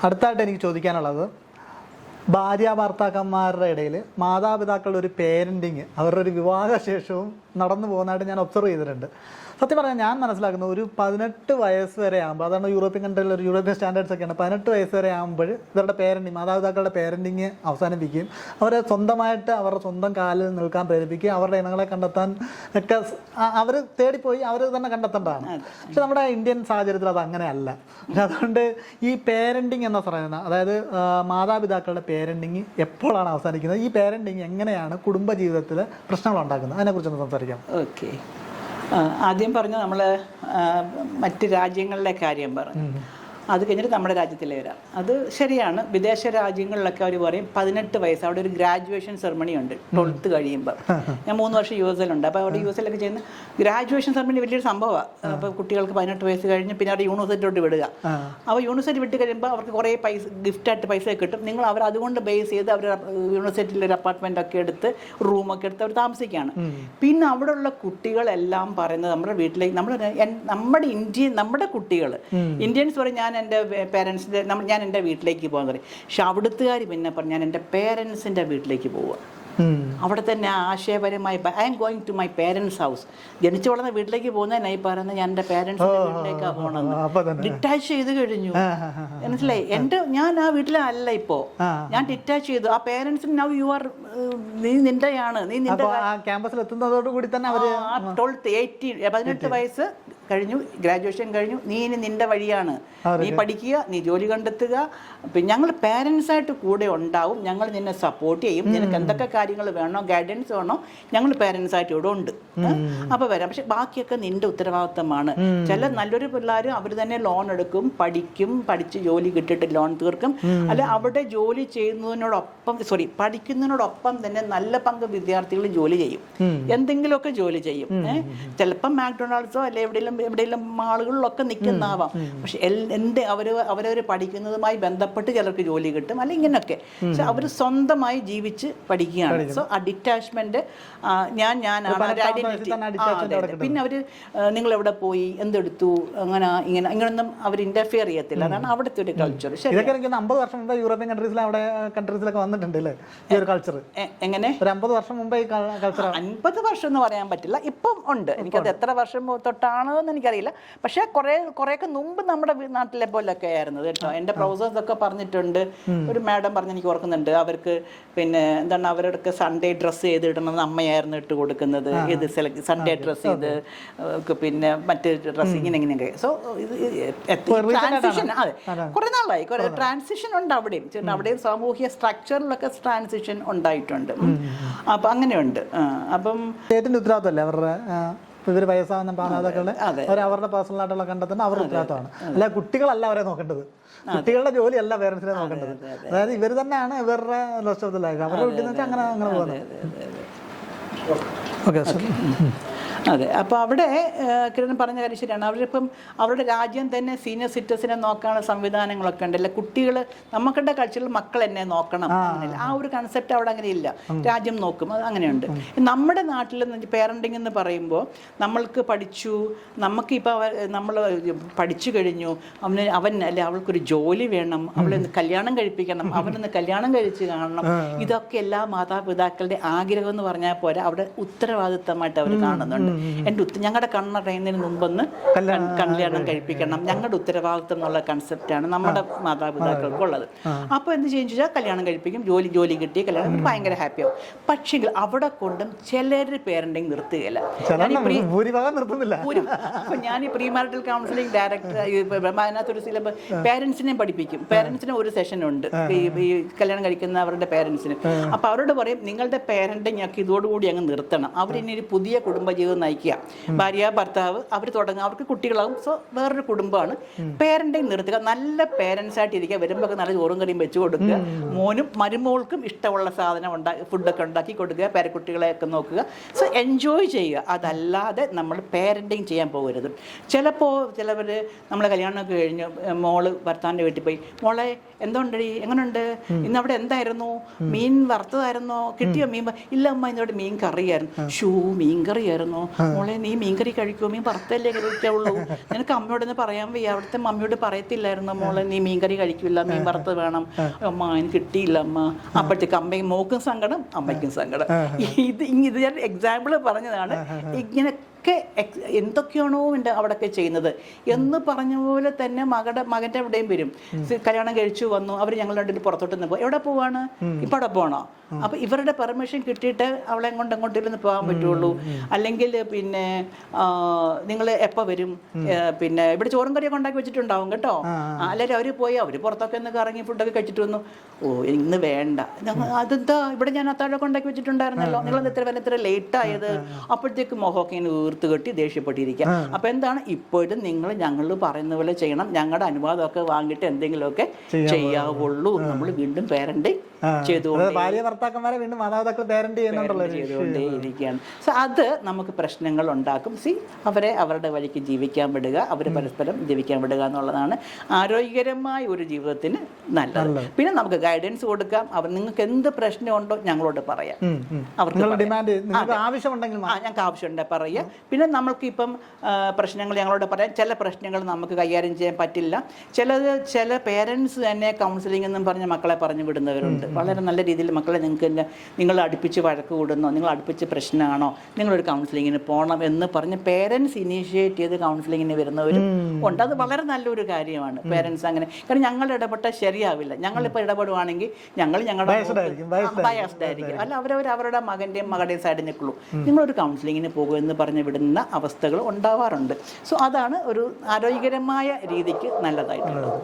അടുത്തായിട്ട് എനിക്ക് ചോദിക്കാനുള്ളത്, ഭാര്യ ഭർത്താക്കന്മാരുടെ ഇടയിൽ മാതാപിതാക്കളുടെ ഒരു പേരൻറ്റിങ്, അവരുടെ ഒരു വിവാഹശേഷവും നടന്നു പോകുന്നതായിട്ട് ഞാൻ ഒബ്സർവ് ചെയ്തിട്ടുണ്ട്. സത്യം പറഞ്ഞാൽ ഞാൻ മനസ്സിലാക്കുന്നത് ഒരു 18 വയസ്സ് വരെ ആകുമ്പോൾ, അതാണ് യൂറോപ്യൻ കൺട്രിയിൽ ഒരു യൂറോപ്യൻ സ്റ്റാൻഡേർഡ്സ് ഒക്കെയാണ്, 18 വയസ്സ് വരെ ആകുമ്പോൾ ഇവരുടെ പേരൻറ്റിങ്, മാതാപിതാക്കളുടെ പേരൻറ്റിങ് അവസാനിപ്പിക്കുകയും അവരെ സ്വന്തമായിട്ട് അവരുടെ സ്വന്തം കാലിൽ നിൽക്കാൻ പ്രേരിപ്പിക്കുകയും അവരുടെ ഇണങ്ങളെ കണ്ടെത്താൻ ഒക്കെ അവർ തേടിപ്പോയി അവർ തന്നെ കണ്ടെത്തേണ്ടതാണ്. പക്ഷെ നമ്മുടെ ഇന്ത്യൻ സാഹചര്യത്തിൽ അത് അങ്ങനെയല്ല. പക്ഷെ അതുകൊണ്ട് ഈ പേരൻറ്റിങ് എന്ന് പറയുന്നത്, അതായത് മാതാപിതാക്കളുടെ പേരൻറ്റിങ് എപ്പോഴാണ് അവസാനിക്കുന്നത്, ഈ പേരൻറ്റിങ് എങ്ങനെയാണ് കുടുംബജീവിതത്തിൽ പ്രശ്നങ്ങൾ ഉണ്ടാക്കുന്നത്, അതിനെക്കുറിച്ചൊന്ന് സംസാരിക്കാം. ഓക്കെ, ആദ്യം പറഞ്ഞു നമ്മൾ മറ്റ് രാജ്യങ്ങളിലെ കാര്യം പറഞ്ഞു. അത് കഴിഞ്ഞിട്ട് നമ്മുടെ രാജ്യത്തിലെ വരാം. അത് ശരിയാണ്, വിദേശ രാജ്യങ്ങളിലൊക്കെ അവർ പറയും 18 വയസ്സ്, അവിടെ ഒരു ഗ്രാജുവേഷൻ സെറമണി ഉണ്ട് 12th കഴിയുമ്പോൾ. ഞാൻ 3 വർഷം US-ലുണ്ട്. അപ്പോൾ അവിടെ US-ലൊക്കെ ചെയ്യുന്ന ഗ്രാജുവേഷൻ സെറമണി വലിയൊരു സംഭവമാണ്. അപ്പോൾ കുട്ടികൾക്ക് 18 വയസ്സ് കഴിഞ്ഞ് പിന്നെ അവിടെ യൂണിവേഴ്സിറ്റിയോട്ട് വിടുക. അപ്പോൾ യൂണിവേഴ്സിറ്റി വിട്ട് കഴിയുമ്പോൾ അവർക്ക് കുറേ പൈസ ഗിഫ്റ്റായിട്ട് പൈസ കിട്ടും. നിങ്ങൾ അവർ അതുകൊണ്ട് ബേസ് ചെയ്ത് അവർ യൂണിവേഴ്സിറ്റിയിൽ ഒരു അപ്പാർട്ട്മെൻറ്റൊക്കെ എടുത്ത് റൂമൊക്കെ എടുത്ത് അവർ താമസിക്കുകയാണ്. പിന്നെ അവിടെയുള്ള കുട്ടികളെല്ലാം പറയുന്നത് നമ്മുടെ വീട്ടിലേക്ക് നമ്മുടെ കുട്ടികൾ ഇന്ത്യൻസ് പറയും ഞാൻ എൻ്റെ പേരൻസിൻ്റെ ഞാൻ എൻ്റെ വീട്ടിലേക്ക് പോകാൻ പറയും. പക്ഷെ അവിടുത്തുകാർ പിന്നെ പറഞ്ഞു ഞാൻ എൻ്റെ പേരൻസിൻ്റെ വീട്ടിലേക്ക് പോവുക. അവിടെ തന്നെ ആശയപരമായി I am going to my parents house. ജനിച്ചു വളർന്ന വീട്ടിലേക്ക് പോകുന്നതിനായി പറയുന്നത് ഞാൻ എൻ്റെ പേരൻസിൻ്റെ വീട്ടിലേക്കാണ് പോകണമെന്ന്. ഡിറ്റാച്ച് ചെയ്ത് കഴിഞ്ഞു, മനസ്സിലായി? ഞാൻ ആ വീട്ടിലല്ല ഇപ്പോ, ഞാൻ ഡിറ്റാച്ച് ചെയ്തു. ആ പേരൻസിന് നൗ യു ആർ, നീ നിന്റെയാണ്, നീ നിന്റെ ക്യാമ്പസിൽ എത്തുന്നതോടുകൂടി തന്നെ 18 വയസ്സ് കഴിഞ്ഞു, ഗ്രാജുവേഷൻ കഴിഞ്ഞു, നീ ഇനി നിന്റെ വഴിയാണ്, നീ പഠിക്കുക, നീ ജോലി കണ്ടെത്തുക. പിന്നെ ഞങ്ങൾ പേരൻസായിട്ട് കൂടെ ഉണ്ടാവും, ഞങ്ങൾ നിന്നെ സപ്പോർട്ട് ചെയ്യും, നിനക്ക് എന്തൊക്കെ കാര്യങ്ങൾ വേണോ, ഗൈഡൻസ് വേണോ, ഞങ്ങൾ പേരൻസായിട്ട് ഇവിടെ ഉണ്ട്, അപ്പോൾ വരാം. പക്ഷെ ബാക്കിയൊക്കെ നിന്റെ ഉത്തരവാദിത്തമാണ്. ചില നല്ലൊരു പിള്ളേർ അവർ തന്നെ ലോൺ എടുക്കും, പഠിച്ച് ജോലി കിട്ടിയിട്ട് ലോൺ തീർക്കും. അല്ല, അവിടെ ജോലി പഠിക്കുന്നതിനോടൊപ്പം തന്നെ നല്ല പങ്ക് വിദ്യാർത്ഥികൾ ജോലി ചെയ്യും, എന്തെങ്കിലുമൊക്കെ ജോലി ചെയ്യും. ചിലപ്പം മാക്ഡൊണാൾഡ്സോ അല്ലെ എവിടെയെങ്കിലും മാളുകളിലൊക്കെ നിൽക്കുന്നതാവാം. പക്ഷെ അവരവർ പഠിക്കുന്നതുമായി ബന്ധപ്പെട്ട് ചിലർക്ക് ജോലി കിട്ടും, അല്ല ഇങ്ങനെയൊക്കെ. പക്ഷെ അവർ സ്വന്തമായി ജീവിച്ച് പഠിക്കുകയാണ്. സോ ആ ഡിറ്റാച്ച്മെന്റ് പിന്നെ അവർ നിങ്ങൾ എവിടെ പോയി, എന്തെടുത്തു, ഇങ്ങനൊന്നും അവർ ഇന്റർഫിയർ ചെയ്യത്തില്ല. അതാണ് അവിടുത്തെ ഒരു കൾച്ചർ. 50 വർഷം മുമ്പ് യൂറോപ്യൻ കൺട്രീസിലൊക്കെ വന്നിട്ടുണ്ടല്ലേ ഈ ഒരു കൾച്ചർ? എങ്ങനെ 50 വർഷം മുമ്പ് ഈ കൾച്ചർ? 50 വർഷം എന്ന് പറയാൻ പറ്റില്ല, ഇപ്പം ഉണ്ട്. എനിക്കത് എത്ര വർഷം തൊട്ടാണോ എന്ന് എനിക്കറിയില്ല. പക്ഷെ കുറേയൊക്കെ മുമ്പ് നമ്മുടെ നാട്ടിലെ പോലൊക്കെ ആയിരുന്നു കേട്ടോ. എൻ്റെ പ്രൊഫസേഴ്സ് ഒക്കെ പറഞ്ഞിട്ടുണ്ട്. ഒരു മാഡം പറഞ്ഞ് എനിക്ക് ഓർക്കുന്നുണ്ട്, അവർക്ക് പിന്നെ എന്താണ് അവരുടെ സൺഡേ ഡ്രസ്സ് ചെയ്ത് ഇടണമെന്ന് അമ്മയായിരുന്നു ഇട്ട് കൊടുക്കുന്നത്. ഇത് സൺഡേ ഡ്രസ്സ് ചെയ്ത് പിന്നെ മറ്റ് ഡ്രസ്സ് ഇങ്ങനെയൊക്കെ. സോ ഇത് ട്രാൻസിഷൻ, അതെ, കുറെ നാളായി ട്രാൻസിഷൻ ഉണ്ട് അവിടെയും സാമൂഹ്യ സ്ട്രക്ചറിലൊക്കെ ട്രാൻസിഷൻ ഉണ്ടായിട്ടുണ്ട്. അപ്പം അങ്ങനെയുണ്ട്. അപ്പം ഉത്തരവാദിത്തമല്ലേ അവരുടെ ഇവർ വയസ്സാവുന്ന മാതാക്കളുടെ അവരുടെ പേഴ്സണൽ ആയിട്ടുള്ള കണ്ടെത്തുന്ന അവരുടെ ഉത്തരവാദിത്തമാണ്. അല്ല, കുട്ടികളല്ല അവരെ നോക്കേണ്ടത്, കുട്ടികളുടെ ജോലിയല്ല പേരൻസിനെ നോക്കേണ്ടത്. അതായത് ഇവർ തന്നെയാണ് ഇവരുടെ ലക്ഷ്യത്തിലാക്കുക. അവരുടെ വീട്ടിൽ നിന്ന് അങ്ങനെ പോകുന്നത്. ഓക്കെ, അതെ. അപ്പോൾ അവിടെ കിരൺ പറഞ്ഞ കാര്യം ശരിയാണ്. അവരിപ്പം അവരുടെ രാജ്യം തന്നെ സീനിയർ സിറ്റിസനെ നോക്കാനുള്ള സംവിധാനങ്ങളൊക്കെ ഉണ്ടല്ലേ. കുട്ടികൾ നമുക്കുടെ കൾച്ചറിൽ മക്കൾ എന്നെ നോക്കണം, അങ്ങനെയല്ല. ആ ഒരു കൺസെപ്റ്റ് അവിടെ അങ്ങനെ ഇല്ല. രാജ്യം നോക്കും, അത് അങ്ങനെയുണ്ട്. നമ്മുടെ നാട്ടിൽ പേരൻറ്റിങ് എന്ന് പറയുമ്പോൾ നമ്മൾക്ക് പഠിച്ചു, നമുക്കിപ്പോൾ നമ്മൾ പഠിച്ചു കഴിഞ്ഞു, അവൻ അല്ലെ അവൾക്കൊരു ജോലി വേണം, അവളൊന്ന് കല്യാണം കഴിപ്പിക്കണം, അവനൊന്ന് കല്യാണം കഴിച്ച് കാണണം. ഇതൊക്കെ എല്ലാ മാതാപിതാക്കളുടെ ആഗ്രഹം എന്ന് പറഞ്ഞാൽ പോരാ, അവിടെ ഉത്തരവാദിത്തമായിട്ട് അവർ കാണുന്നുണ്ട്. ഞങ്ങളുടെ കണ്ണടയുന്നതിന് മുമ്പൊന്ന് കല്യാണം കഴിപ്പിക്കണം, ഞങ്ങളുടെ ഉത്തരവാദിത്വം എന്നുള്ള കൺസെപ്റ്റാണ് നമ്മുടെ മാതാപിതാക്കൾക്കുള്ളത്. അപ്പോൾ എന്ത് ചെയ്യുന്ന വെച്ചാൽ കല്യാണം കഴിപ്പിക്കും, ജോലി കിട്ടി കല്യാണം, ഭയങ്കര ഹാപ്പിയാവും. പക്ഷേ അവിടെ കൊണ്ടും ചിലർ പേരൻറ്റിങ് നിർത്തുകയില്ല. അപ്പോൾ ഞാൻ ഈ പ്രീ മാരിറ്റൽ കൗൺസിലിംഗ് ഡയറക്ടർ, അതിനകത്തൊരു സിലബസ് പേരൻസിനെയും പഠിപ്പിക്കും. പേരൻസിന് ഒരു സെഷനുണ്ട് ഈ കല്യാണം കഴിക്കുന്ന അവരുടെ പേരൻസിന്. അപ്പോൾ അവരോട് പറയും, നിങ്ങളുടെ പേരൻറ്റിങ് ഒക്കെ ഇതോടുകൂടി അങ്ങ് നിർത്തണം. അവരിനി ഒരു പുതിയ കുടുംബജീവിതം നയിക്കുക. ഭാര്യ ഭർത്താവ് അവർ തുടങ്ങുക, അവർക്ക് കുട്ടികളാകും. സോ വേറൊരു കുടുംബമാണ്. പേരൻറ്റിങ് നിർത്തുക, നല്ല പേരൻസ് ആയിട്ട് ഇരിക്കുക. വരുമ്പോൾ നല്ല ചോറും കറിയും വെച്ച് കൊടുക്കുക. മോനും മരുമോൾക്കും ഇഷ്ടമുള്ള സാധനം ഫുഡൊക്കെ ഉണ്ടാക്കി കൊടുക്കുക. പേരക്കുട്ടികളെയൊക്കെ നോക്കുക. സോ എൻജോയ് ചെയ്യുക. അതല്ലാതെ നമ്മൾ പേരൻറ്റിങ് ചെയ്യാൻ പോകരുത്. ചിലപ്പോൾ ചിലവർ നമ്മളെ കല്യാണമൊക്കെ കഴിഞ്ഞ് മോള് ഭർത്താവിൻ്റെ വീട്ടിൽ പോയി, മോളെ എന്തുകൊണ്ടടി, എങ്ങനെയുണ്ട്, ഇന്ന് അവിടെ എന്തായിരുന്നു, മീൻ വറുത്തതായിരുന്നോ, കിട്ടിയോ മീൻ? ഇല്ല അമ്മ, ഇന്നോട് മീൻ കറിയായിരുന്നു. മീൻ കറിയായിരുന്നോ, മോളെ നീ മീൻകറി കഴിക്കുമോ, മീൻ വറുത്തല്ലേ കഴിക്കാവുള്ളൂ, നിനക്ക് അമ്മയോടൊന്ന് പറയാൻ വയ്യ, അവിടുത്തെ മമ്മിയോട് പറയത്തില്ലായിരുന്നു മോളെ നീ മീൻകറി കഴിക്കില്ല, മീൻ വറുത്ത് വേണം, അമ്മ അതിന് കിട്ടിയില്ല അമ്മ. അപ്പോഴത്തേക്ക് അമ്മയും മോക്കും സങ്കടം, അമ്മയ്ക്കും സങ്കടം. ഇത് ഞാൻ എക്സാമ്പിൾ പറഞ്ഞതാണ്. ഇങ്ങനെയൊക്കെ എന്തൊക്കെയാണോ അവിടെയൊക്കെ ചെയ്യുന്നത് എന്ന് പറഞ്ഞ പോലെ തന്നെ മകൻ്റെ എവിടെയും വരും. കല്യാണം കഴിച്ചു വന്നു, അവർ ഞങ്ങൾ രണ്ടുപേരും പുറത്തോട്ട് നിന്ന് പോകും. എവിടെ പോവാണ്, ഇപ്പം അവിടെ പോകണോ? അപ്പം ഇവരുടെ പെർമിഷൻ കിട്ടിയിട്ട് അവളെ കൊണ്ട് അങ്ങോട്ടിരുന്ന് പോകാൻ പറ്റുള്ളൂ. അല്ലെങ്കിൽ പിന്നെ നിങ്ങൾ എപ്പോൾ വരും, പിന്നെ ഇവിടെ ചോറും കറിയൊക്കെ ഉണ്ടാക്കി വെച്ചിട്ടുണ്ടാവും കേട്ടോ, അല്ലെങ്കിൽ അവർ പോയി അവർ പുറത്തൊക്കെ ഒന്ന് കറങ്ങി ഫുഡൊക്കെ കഴിച്ചിട്ട് വന്നു, ഓ ഇന്ന് വേണ്ട, അതെന്താ ഇവിടെ ഞാൻ അത്താഴമൊക്കെ ഉണ്ടാക്കി വെച്ചിട്ടുണ്ടായിരുന്നല്ലോ, നിങ്ങൾ എത്ര ലേറ്റ് ആയത്? അപ്പോഴത്തേക്ക് മുഖമൊക്കെ ഇങ്ങനെ വീർത്ത് കെട്ടി ദേഷ്യപ്പെട്ടിരിക്കുക. അപ്പം എന്താണ്, ഇപ്പോഴും നിങ്ങൾ ഞങ്ങൾ പറയുന്ന പോലെ ചെയ്യണം, ഞങ്ങളുടെ അനുവാദമൊക്കെ വാങ്ങിയിട്ട് എന്തെങ്കിലുമൊക്കെ ചെയ്യാവുള്ളൂ. നമ്മൾ വീണ്ടും പേരന്റ് ഭർത്താക്കന്മാരെ വീണ്ടും മാതാപിതാക്കൾ പേരന്റ് ചെയ്തുകൊണ്ടേയിരിക്കുകയാണ്. സോ അത് നമുക്ക് പ്രശ്നങ്ങൾ ഉണ്ടാക്കും. അവരെ അവരുടെ വഴിക്ക് ജീവിക്കാൻ വിടുക, അവർ പരസ്പരം ജീവിക്കാൻ വിടുക എന്നുള്ളതാണ് ആരോഗ്യകരമായ ഒരു ജീവിതത്തിന് നല്ലത്. പിന്നെ നമുക്ക് ഗൈഡൻസ് കൊടുക്കാം. നിങ്ങൾക്ക് എന്ത് പ്രശ്നമുണ്ടോ ഞങ്ങളോട് പറയാം, ഞങ്ങൾക്ക് ആവശ്യമുണ്ടെങ്കിൽ പറയാം. പിന്നെ നമ്മൾക്കിപ്പം പ്രശ്നങ്ങൾ ഞങ്ങളോട് പറയാം. ചില പ്രശ്നങ്ങൾ നമുക്ക് കൈകാര്യം ചെയ്യാൻ പറ്റില്ല. ചില പേരൻസ് തന്നെ കൗൺസിലിംഗ് എന്നും പറഞ്ഞ് മക്കളെ പറഞ്ഞു വിടുന്നവരുണ്ട്. വളരെ നല്ല രീതിയിൽ മക്കളെ നിങ്ങൾ അടുപ്പിച്ച് വഴക്ക് കൂടുന്നോ, നിങ്ങൾ അടുപ്പിച്ച് പ്രശ്നമാണോ, നിങ്ങളൊരു കൗൺസിലിങ്ങിന് പോകണം എന്ന് പറഞ്ഞ് പേരൻസ് ഇനീഷ്യേറ്റ് ചെയ്ത് കൗൺസിലിങ്ങിന് വരുന്നവരും ഉണ്ട്. അത് വളരെ നല്ലൊരു കാര്യമാണ്. പേരൻസ് അങ്ങനെ, കാരണം ഞങ്ങൾ ഇടപെട്ടാൽ ശരിയാവില്ല. ഞങ്ങളിപ്പോൾ ഇടപെടുവാണെങ്കിൽ ഞങ്ങളുടെ ബയസ്ഡ് ആയിരിക്കും. അല്ല, അവരുടെ മകൻ്റെയും മകളുടെയും സൈഡിൽ നിൽക്കുള്ളൂ. നിങ്ങളൊരു കൗൺസിലിങ്ങിന് പോകുക എന്ന് പറഞ്ഞ് വിടുന്ന അവസ്ഥകൾ ഉണ്ടാവാറുണ്ട്. സോ അതാണ് ഒരു ആരോഗ്യകരമായ രീതിക്ക് നല്ലതായിട്ടുള്ളത്.